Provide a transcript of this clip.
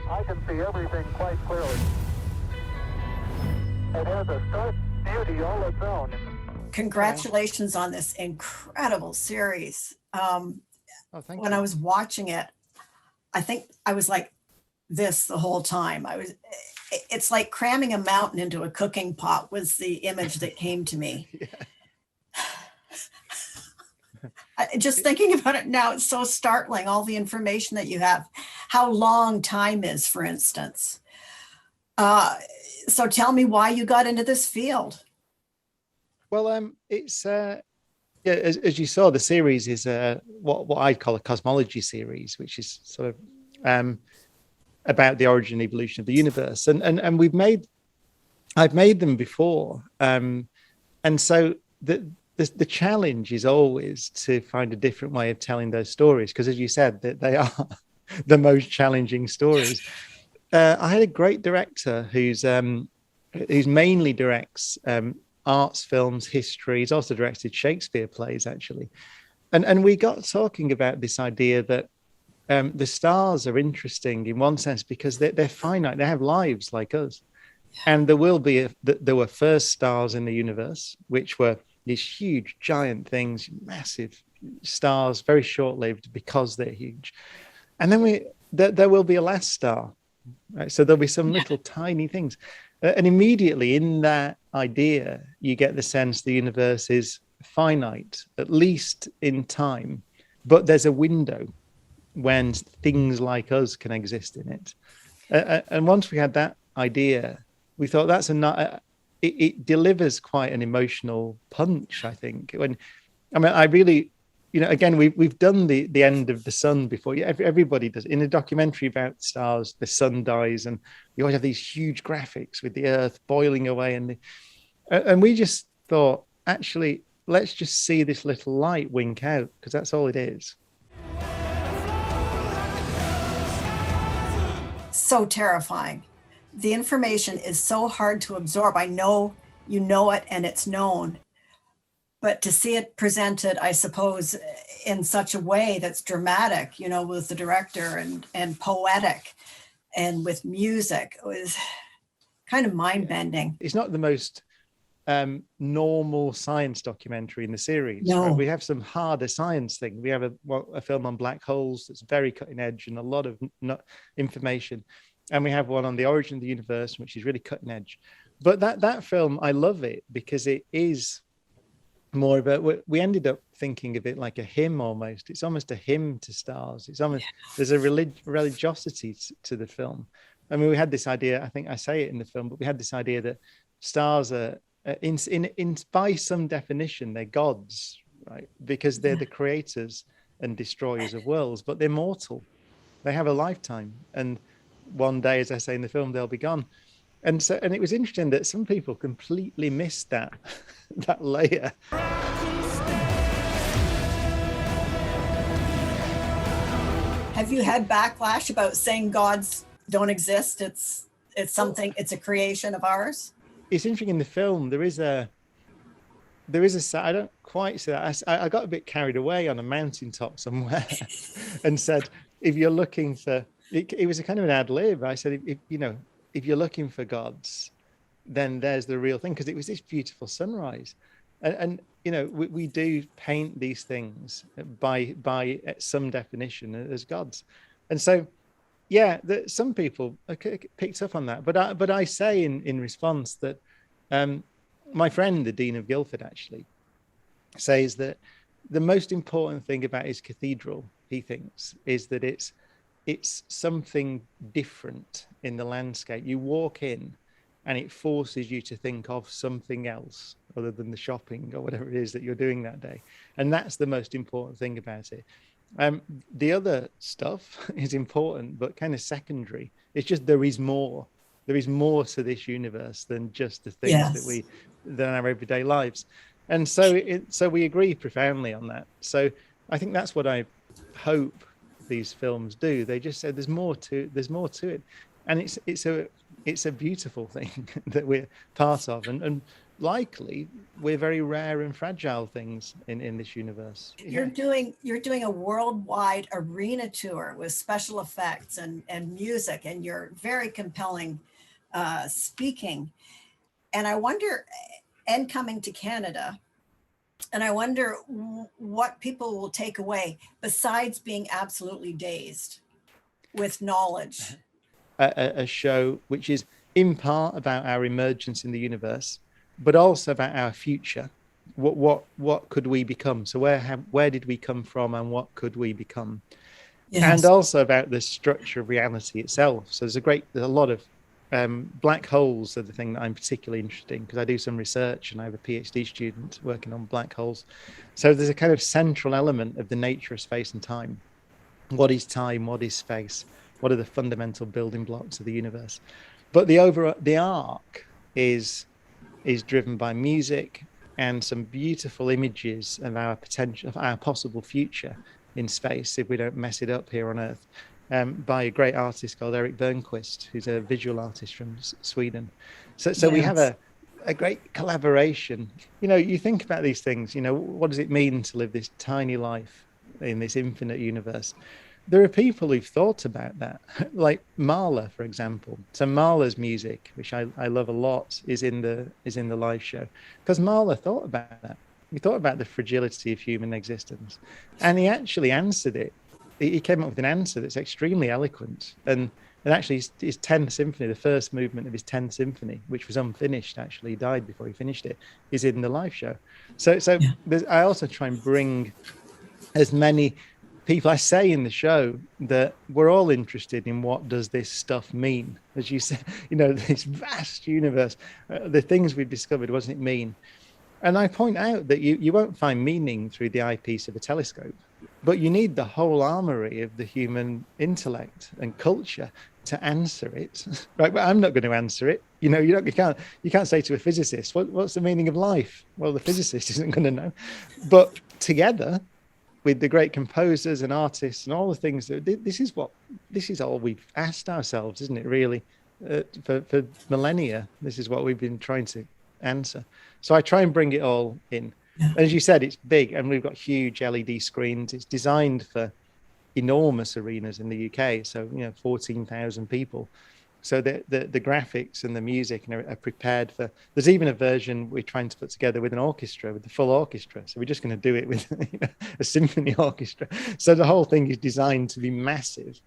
I can see everything quite clearly. It has a stark beauty all its own. Congratulations on this incredible series. Oh, thank When I you. was watching it, I think I was like this the whole time. It's like cramming a mountain into a cooking pot was the image that came to me. Yeah. Just thinking about it now, it's so startling, all the information that you have, how long time is, for instance. So tell me why you got into this field. Well, it's yeah, as you saw, the series is what I'd call a cosmology series, which is sort of about the origin and evolution of the universe, and I've made them before, and so the challenge is always to find a different way of telling those stories, because as you said, that they are the most challenging stories. I had a great director who's mainly directs arts films, history. He's also directed Shakespeare plays, actually, and we got talking about this idea that the stars are interesting in one sense because they're finite, they have lives like us, and there were first stars in the universe, which were these huge giant things, massive stars, very short-lived because they're huge, and then there will be a last star, right? So there'll be some little tiny things, and immediately in that idea you get the sense the universe is finite, at least in time, but there's a window when things like us can exist in it. And once we had that idea, we thought it delivers quite an emotional punch, I think. I really, again, we've done the end of the sun before. Everybody does. In a documentary about stars, the sun dies, and you always have these huge graphics with the Earth boiling away, and we just thought, actually, let's just see this little light wink out, because that's all it is. So terrifying. The information is so hard to absorb. I know you know it and it's known, but to see it presented, I suppose, in such a way that's dramatic, with the director and poetic and with music, it was kind of mind-bending. It's not the most normal science documentary in the series. No. Right? We have some harder science things. We have a film on black holes that's very cutting edge and a lot of information, and we have one on the origin of the universe, which is really cutting edge. But that film, I love it because it is more of a, we ended up thinking of it like a hymn almost. It's almost a hymn to stars. It's almost, there's a religiosity to the film. I mean, we had this idea, I think I say it in the film, but we had this idea that stars are, by some definition, they're gods, right? Because they're the creators and destroyers of worlds, but they're mortal. They have a lifetime, and one day, as I say in the film, they'll be gone. And it was interesting that some people completely missed that layer. Have you had backlash about saying gods don't exist? It's something. It's a creation of ours. It's interesting in the film. There is a. I don't quite say that. I got a bit carried away on a mountaintop somewhere, and said, if you're looking for, it was a kind of an ad lib. I said, if you're looking for gods, then there's the real thing, because it was this beautiful sunrise, and we do paint these things by some definition as gods, and so some people picked up on that, but I say in response that my friend, the Dean of Guildford, actually says that the most important thing about his cathedral, he thinks, is that it's something different in the landscape. You walk in and it forces you to think of something else other than the shopping or whatever it is that you're doing that day. And that's the most important thing about it. The other stuff is important, but kind of secondary. It's just there is more. There is more to this universe than just the things than our everyday lives. And so we agree profoundly on that. So I think that's what I hope these films do. They just say there's more to it, and it's a beautiful thing that we're part of. And likely we're very rare and fragile things in this universe. You're doing a worldwide arena tour with special effects and music, and you're very compelling speaking. And I wonder, and coming to Canada, and I wonder what people will take away besides being absolutely dazed with knowledge. A show which is in part about our emergence in the universe, but also about our future. What could we become? So where did we come from, and what could we become? Yes. And also about the structure of reality itself. So there's a lot of black holes are the thing that I'm particularly interested in, because I do some research and I have a PhD student working on black holes. So there's a kind of central element of the nature of space and time. What is time? What is space? What are the fundamental building blocks of the universe? But the arc is driven by music and some beautiful images of our potential, of our possible future in space if we don't mess it up here on Earth. By a great artist called Erik Bernquist, who's a visual artist from Sweden. So yes. We have a great collaboration. You know, you think about these things, you know, what does it mean to live this tiny life in this infinite universe? There are people who've thought about that, like Mahler, for example. So Mahler's music, which I love a lot, is in the live show, because Mahler thought about that. He thought about the fragility of human existence, and he actually answered it. He came up with an answer that's extremely eloquent. And actually his 10th symphony, the first movement of his 10th symphony, which was unfinished, actually, he died before he finished it, is in the live show. So yeah. I also try and bring as many people. I say in the show that we're all interested in what does this stuff mean. As you said, you know, this vast universe, the things we've discovered, what does it mean? And I point out that you won't find meaning through the eyepiece of a telescope, but you need the whole armory of the human intellect and culture to answer it, right? But I'm not going to answer it. You know, you can't say to a physicist, what's the meaning of life? Well, the physicist isn't going to know. But together with the great composers and artists and all the things that this is all we've asked ourselves, isn't it? Really, for millennia, this is what we've been trying to answer. So I try and bring it all in. Yeah. As you said, it's big, and we've got huge LED screens. It's designed for enormous arenas in the UK. So, you know, 14,000 people. So the graphics and the music are prepared for. There's even a version we're trying to put together with an orchestra, with the full orchestra. So we're just going to do it with a symphony orchestra. So the whole thing is designed to be massive.